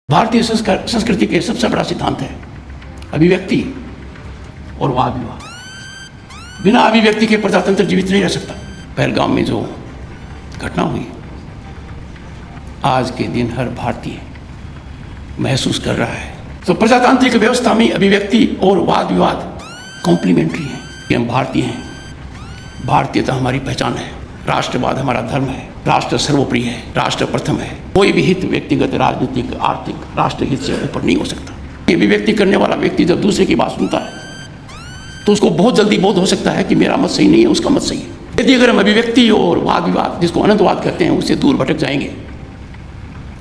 भारतीय संस्कृति के सबसे बड़ा सिद्धांत है अभिव्यक्ति और वाद विवाद। बिना अभिव्यक्ति के प्रजातंत्र जीवित नहीं रह सकता। पहलगाम में जो घटना हुई, आज के दिन हर भारतीय महसूस कर रहा है। तो प्रजातांत्रिक व्यवस्था में अभिव्यक्ति और वाद विवाद कॉम्प्लीमेंट्री हैं। कि हम भारतीय हैं, भारतीयता हमारी पहचान है, राष्ट्रवाद हमारा धर्म है, राष्ट्र सर्वोपरि है, राष्ट्र प्रथम है। कोई भी हित व्यक्तिगत, राजनीतिक, आर्थिक, राष्ट्र हित से ऊपर नहीं हो सकता। ये अभिव्यक्ति करने वाला व्यक्ति जब दूसरे की बात सुनता है तो उसको बहुत जल्दी बोध हो सकता है कि मेरा मत सही नहीं है, उसका मत सही है। यदि अगर हम अभिव्यक्ति और वाद विवाद, जिसको अनंतवाद कहते हैं, उससे दूर भटक जाएंगे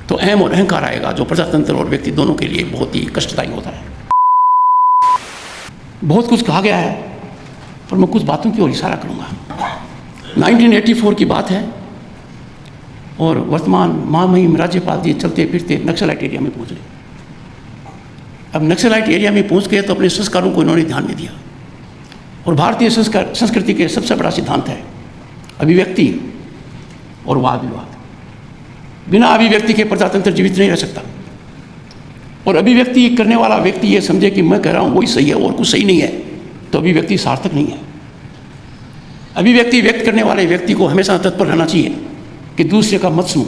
तो अहम और अहंकार आएगा, जो प्रजातंत्र और व्यक्ति दोनों के लिए बहुत ही कष्टदायी होता है। बहुत कुछ कहा गया है, पर मैं कुछ बातों की ओर इशारा करूंगा। 1984 की बात है और वर्तमान महामहिम राज्यपाल जी चलते फिरते नक्सलाइट एरिया में पहुंच गए। अब नक्सलाइट एरिया में पहुंच गए तो अपने संस्कारों को इन्होंने ध्यान में दिया। और भारतीय संस्कृति के सबसे बड़ा सिद्धांत है अभिव्यक्ति और वाद विवाद। बिना अभिव्यक्ति के प्रजातंत्र जीवित नहीं रह सकता। और अभिव्यक्ति करने वाला व्यक्ति ये समझे कि मैं कह रहा हूँ वही सही है और कुछ सही नहीं है, तो अभिव्यक्ति सार्थक नहीं है। अभिव्यक्ति व्यक्त करने वाले व्यक्ति को हमेशा तत्पर रहना चाहिए कि दूसरे का मत सुनो।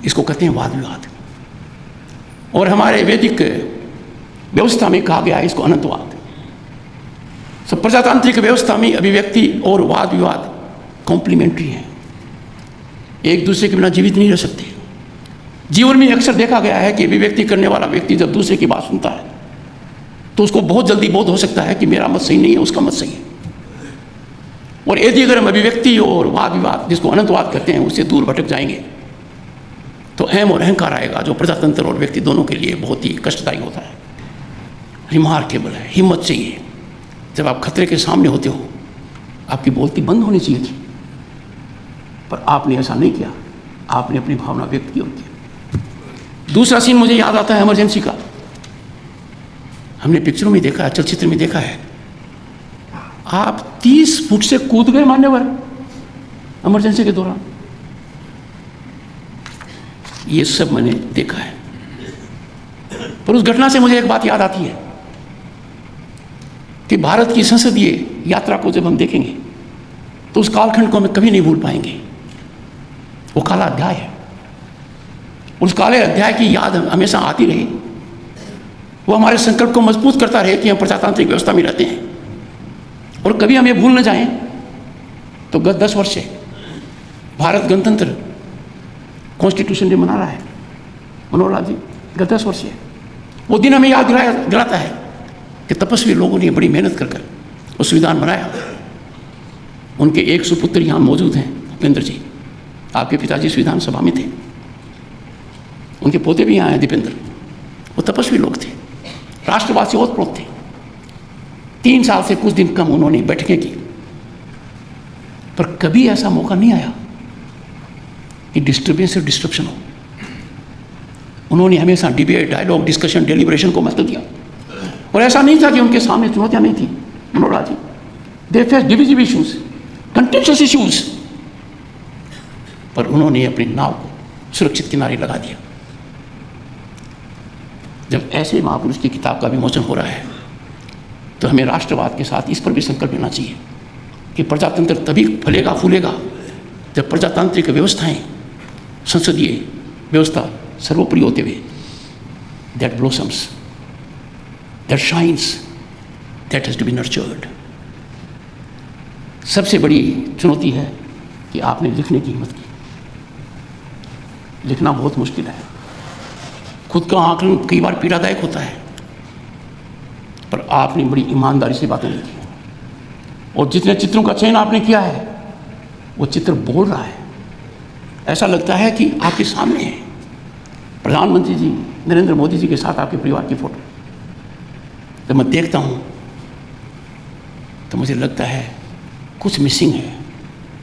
इसको कहते हैं वाद विवाद। और हमारे वैदिक व्यवस्था में कहा गया है इसको अनंतवाद। सब प्रजातांत्रिक व्यवस्था में अभिव्यक्ति और वाद विवाद कॉम्प्लीमेंट्री हैं, एक दूसरे के बिना जीवित नहीं रह सकते। जीवन में अक्सर देखा गया है कि अभिव्यक्ति करने वाला व्यक्ति जब दूसरे की बात सुनता है तो उसको बहुत जल्दी बोध हो सकता है कि मेरा मत सही नहीं है, उसका मत सही है। और यदि अगर हम अभिव्यक्ति और वाद विवाद, जिसको अनंतवाद कहते हैं, उससे दूर भटक जाएंगे तो अहम और अहंकार आएगा, जो प्रजातंत्र और व्यक्ति दोनों के लिए बहुत ही कष्टदायी होता है। रिमार्केबल है, हिम्मत चाहिए। जब आप खतरे के सामने होते हो, आपकी बोलती बंद होनी चाहिए थी, पर आपने ऐसा नहीं किया। आपने अपनी भावना व्यक्त की और किया। दूसरा सीन मुझे याद आता है इमरजेंसी का। हमने पिक्चरों में देखा है, चलचित्र में देखा है, आप 30 फुट से कूद गए मान्यवर इमरजेंसी के दौरान। ये सब मैंने देखा है। पर उस घटना से मुझे एक बात याद आती है कि भारत की संसदीय यात्रा को जब हम देखेंगे तो उस कालखंड को हम कभी नहीं भूल पाएंगे। वो काला अध्याय है। उस काले अध्याय की याद हमेशा आती रही। वो हमारे संकल्प को मजबूत करता रहे कि हम प्रजातांत्रिक व्यवस्था में रहते हैं। और कभी हम ये भूल न जाएं तो गत 10 वर्ष से भारत गणतंत्र कॉन्स्टिट्यूशन डे मना रहा है। मनोहर लाल जी, गत 10 वर्ष से वो दिन हमें याद दिलाता है कि तपस्वी लोगों ने बड़ी मेहनत कर वो संविधान बनाया। उनके एक सुपुत्र यहाँ मौजूद हैं, भूपेंद्र जी। आपके पिताजी संविधान सभा में थे, उनके पोते भी यहाँ हैं, दीपेंद्र। वो तपस्वी लोग थे, राष्ट्रवाद से ओतप्रोत थे। 3 साल से कुछ दिन कम उन्होंने बैठकें की, पर कभी ऐसा मौका नहीं आया कि डिस्टर्बेंस और डिस्ट्रप्शन हो। उन्होंने हमेशा डिबेट, डायलॉग, डिस्कशन, डेलिब्रेशन को महत्व दिया। और ऐसा नहीं था कि उनके सामने चुनौतियां नहीं थी। Manohar ji, they face divisive issues, contentious issues, पर उन्होंने अपनी नाव को सुरक्षित किनारे लगा दिया। जब ऐसे महापुरुष की किताब का विमोचन हो रहा है तो हमें राष्ट्रवाद के साथ इस पर भी संकल्प लेना चाहिए कि प्रजातंत्र तभी फलेगा फूलेगा जब प्रजातांत्रिक व्यवस्थाएं, संसदीय व्यवस्था सर्वोपरि होते हुए, that blossoms, that shines, that has to be nurtured. सबसे बड़ी चुनौती है कि आपने लिखने की हिम्मत की। लिखना बहुत मुश्किल है। खुद का आकलन कई बार पीड़ादायक होता है, पर आपने बड़ी ईमानदारी से बातें लिखी। और जितने चित्रों का चयन आपने किया है, वो चित्र बोल रहा है। ऐसा लगता है कि आपके सामने है प्रधानमंत्री जी नरेंद्र मोदी जी के साथ आपके परिवार की फोटो। जब मैं देखता हूँ तो मुझे लगता है कुछ मिसिंग है।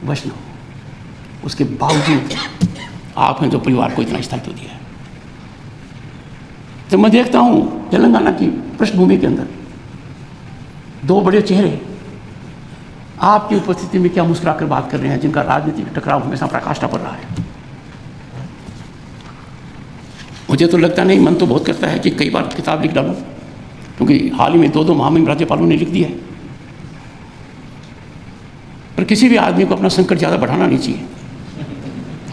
वैष्णव, उसके बावजूद आप हैं जो परिवार को इतना स्थायित्व दिया है। जब मैं देखता हूँ तेलंगाना की पृष्ठभूमि के अंदर 2 बड़े चेहरे आपकी उपस्थिति में क्या मुस्कुरा कर बात कर रहे हैं, जिनका राजनीतिक टकराव हमेशा पराकाष्ठा पर रहा है। मुझे तो लगता नहीं, मन तो बहुत करता है कि कई बार किताब लिख डालूं, क्योंकि हाल ही में 2 महामहिम राज्यपालों ने लिख दिया है। पर किसी भी आदमी को अपना संकट ज़्यादा बढ़ाना नहीं चाहिए।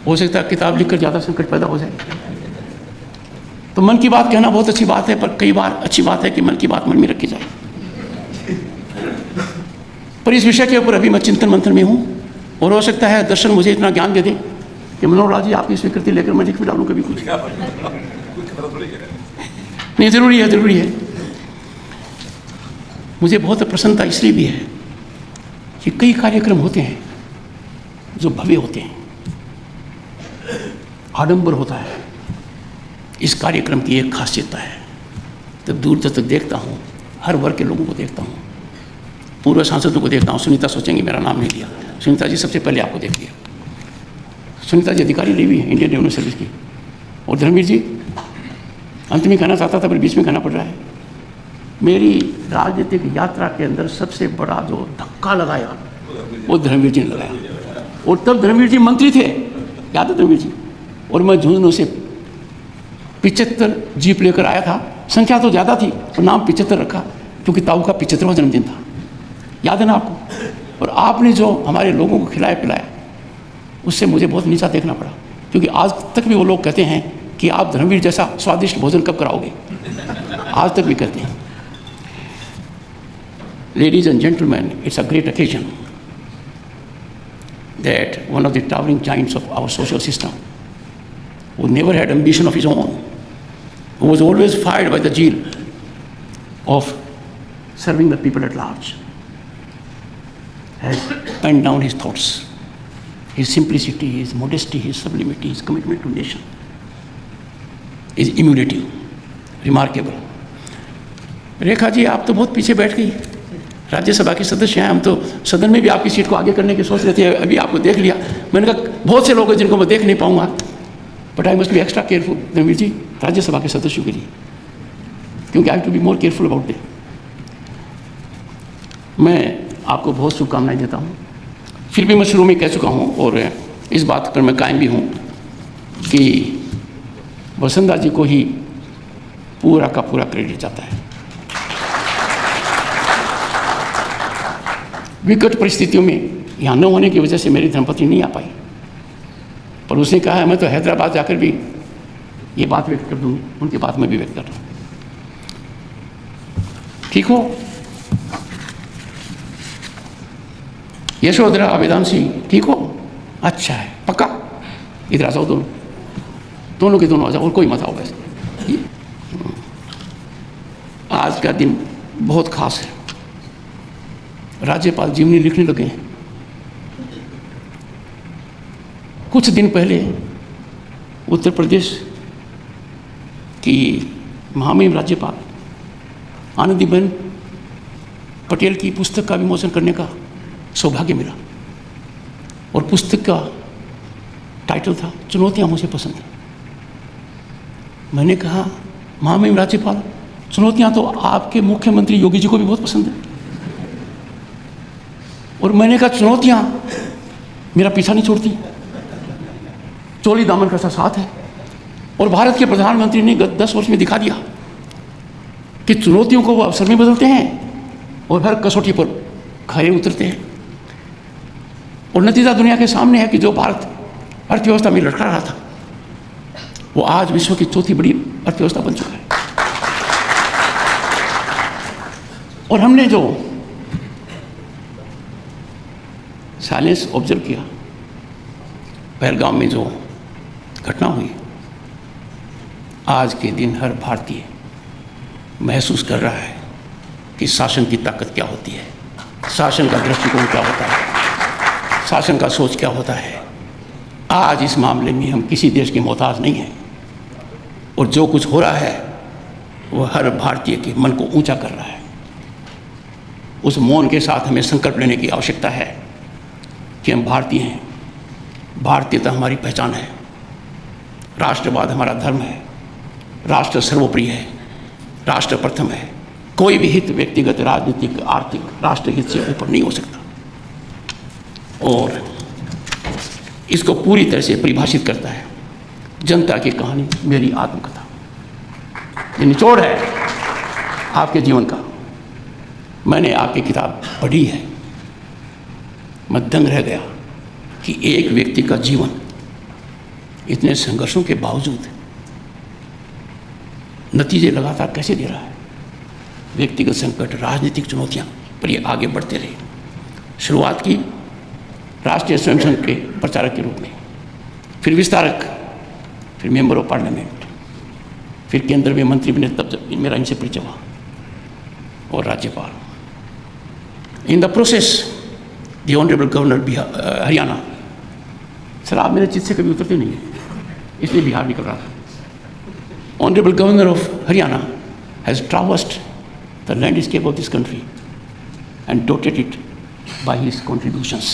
हो सकता है किताब लिखकर ज़्यादा संकट पैदा हो जाए। तो मन की बात कहना बहुत अच्छी बात है, पर कई बार अच्छी बात है कि मन की बात मन में रखी जाए। पर इस विषय के ऊपर अभी मैं चिंतन मंथन में हूँ, और हो सकता है दर्शन मुझे इतना ज्ञान दे दे कि मनोहर लाल जी आपकी स्वीकृति लेकर मैं लिख भी डालूँ कभी कुछ। नहीं, ज़रूरी है, ज़रूरी है। मुझे बहुत प्रसन्नता इसलिए भी है कि कई कार्यक्रम होते हैं जो भव्य होते हैं, आडंबर होता है। इस कार्यक्रम की एक खासियत है, जब दूर तक देखता हूँ, हर वर्ग के लोगों को देखता हूँ, पूर्व सांसदों को देखता हूँ। सुनीता सोचेंगे मेरा नाम नहीं लिया, सुनीता जी सबसे पहले आपको देख लिया। सुनीता जी अधिकारी रही हुई है इंडियन रेवेन्यू सर्विस की। और धर्मवीर जी, अंत में कहना चाहता था पर बीच में कहना पड़ रहा है, मेरी राजनीतिक यात्रा के अंदर सबसे बड़ा जो धक्का लगाया वो धर्मवीर जी ने लगाया। और तब धर्मवीर जी मंत्री थे, याद है धर्मवीर जी? और मैं झुंझुनू से 75 जीप लेकर आया था। संख्या तो ज़्यादा थी और नाम 75 रखा क्योंकि ताऊ का 75वां जन्मदिन था। याद है ना आपको? और आपने जो हमारे लोगों को खिलाया पिलाया, उससे मुझे बहुत नीचा देखना पड़ा, क्योंकि आज तक भी वो लोग कहते हैं कि आप धर्मवीर जैसा स्वादिष्ट भोजन कब कराओगे। आज तक भी कहते हैं। Ladies and gentlemen, it's a great occasion that one of the towering giants of our social system, who never had ambition of his own, who was always fired by the zeal of serving the people at large, has penned down his thoughts. His simplicity, his modesty, his sublimity, his commitment to nation is emulative, remarkable. Rekha ji, आप तो बहुत पीछे बैठ गई। राज्यसभा के सदस्य हैं, हम तो सदन में भी आपकी सीट को आगे करने की सोच रहे थे। अभी आपको देख लिया, मैंने कहा बहुत से लोग हैं जिनको मैं देख नहीं पाऊंगा, but I must be extra careful Dharamvir ji, Rajya Sabha के सदस्यों के लिए, क्योंकि I have to be more careful about them. मैं आपको बहुत शुभकामनाएं देता हूँ। फिर भी मैं शुरू में कह चुका हूँ और इस बात पर मैं कायम भी हूँ कि वसुंधरा जी को ही पूरा का पूरा क्रेडिट जाता है। विकट परिस्थितियों में यहाँ न होने की वजह से मेरी धर्मपत्नी नहीं आ पाई, पर उसने कहा है मैं तो हैदराबाद जाकर भी ये बात व्यक्त कर दूँगी, उनकी बात मैं भी व्यक्त कर रहा हूँ। ठीक हो? यशोधरा आवेदन सिंह ठीक हो? अच्छा है, पक्का? इधर आ जाओ, दोनों के दोनों आ जाओ, और कोई मत आओ। वैसे आज का दिन बहुत खास है। राज्यपाल जीवनी लिखने लगे हैं। कुछ दिन पहले उत्तर प्रदेश की महामहिम राज्यपाल आनंदीबेन पटेल की पुस्तक का विमोचन करने का सौभाग्य मिला, और पुस्तक का टाइटल था चुनौतियाँ मुझे पसंद हैं। मैंने कहा महामहिम राज्यपाल, चुनौतियाँ तो आपके मुख्यमंत्री योगी जी को भी बहुत पसंद है। और मैंने कहा चुनौतियाँ मेरा पीछा नहीं छोड़ती, चोली दामन का सा साथ है। और भारत के प्रधानमंत्री ने गत 10 वर्ष में दिखा दिया कि चुनौतियों को वो अवसर में बदलते हैं और हर कसौटी पर खरे उतरते हैं। और नतीजा दुनिया के सामने है कि जो भारत अर्थव्यवस्था में लड़खड़ा रहा था, वो आज विश्व की चौथी बड़ी अर्थव्यवस्था बन चुका है। और हमने जो साइलेंस ऑब्जर्व किया, पहलगाम में जो घटना हुई, आज के दिन हर भारतीय महसूस कर रहा है कि शासन की ताकत क्या होती है, शासन का दृष्टिकोण क्या होता है, शासन का सोच क्या होता है। आज इस मामले में हम किसी देश के मोहताज नहीं हैं, और जो कुछ हो रहा है वो हर भारतीय के मन को ऊंचा कर रहा है। उस मौन के साथ हमें संकल्प लेने की आवश्यकता है कि हम भारतीय हैं, भारतीयता हमारी पहचान है, राष्ट्रवाद हमारा धर्म है, राष्ट्र सर्वोपरि है, राष्ट्र प्रथम है। कोई भी हित व्यक्तिगत, राजनीतिक, आर्थिक, राष्ट्र हित से ऊपर नहीं हो सकता। और इसको पूरी तरह से परिभाषित करता है जनता की कहानी, मेरी आत्मकथा। ये निचोड़ है आपके जीवन का। मैंने आपकी किताब पढ़ी है, मैं दंग रह गया कि एक व्यक्ति का जीवन इतने संघर्षों के बावजूद नतीजे लगातार कैसे दे रहा है। व्यक्तिगत संकट, राजनीतिक चुनौतियां, पर ये आगे बढ़ते रहे। शुरुआत की राष्ट्रीय स्वयं संघ के प्रचारक के रूप में, फिर विस्तारक, फिर मेंबर ऑफ पार्लियामेंट, फिर केंद्र में मंत्री बने, तब जब मेरा इनसे परिचय हुआ, और राज्यपाल। In the process the honourable governor Haryana, sir आप मेरे चित्त से कभी उतरते नहीं है, इसलिए बिहार निकल रहा था। Honourable governor of Haryana has traversed the landscape of this country and doted it by his contributions.